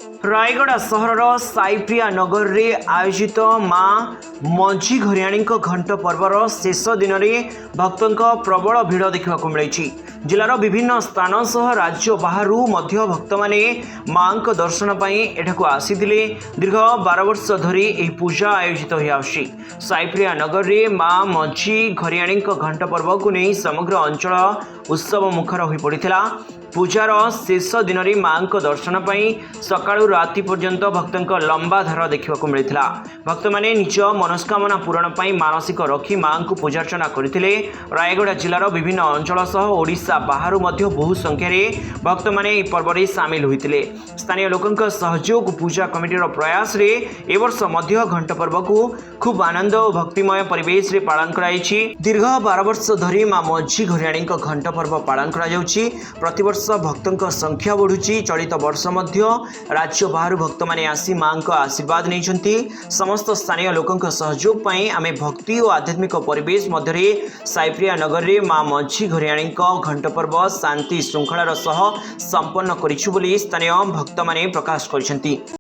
रायगढ़ सहर साईप्रिया नगर रे आयोजित माँ मझी घरियाणी घंट पर्वर शेष दिन में भक्तों प्रबल भिड़ देखा मिली। जिलार विभिन्न स्थान सह राज्य बाहर भक्त माने माँ दर्शन एठाक आसी दीर्घ 12 वर्ष धरी यह पूजा आयोजित हो साईप्रिया नगर रे माँ मझी घरियाणी घंट पर्व को नहीं समग्र अंचल उत्सव मुखर हो पड़ा। पूजार शेष दिन में माँ दर्शन सकाळु राति पर्यंत भक्तों लंबा धार देखा मिलता। भक्त मैंने निज मनस्कामना पूरण पर मानसिक रखी माँ को पूजार्चना करते। रायगढ़ जिलार विभिन्न अंचल सह ओडिशा बाहर बहु संख्यार भक्त मैंने पर्व में सामिल होते। स्थानीय लोकों सहयोग पूजा कमिटीर प्रयास रे ए वर्ष मध्य घंट पर्व को खूब आनंद और भक्तिमय परिवेश रे पालन कराई। दीर्घ 12 वर्ष धरी माँ मझी घरियाणी घंट पर्व पालन करा भक्तों संख्या बढ़ुची। चलित वर्ष मध्य राज्य बाहर भक्त मैंने आसी माँ आशीर्वाद नहीं। समस्त स्थानीय लोकों सहयोग पर आम भक्ति और आध्यात्मिक परिवेश मध्य साईप्रिया नगर रे माँ मझी घरियाणी घंट पर्व शांति श्रृंखलार सह संपन्न करिछु बोली स्थानीय भक्त मैंने प्रकाश कर।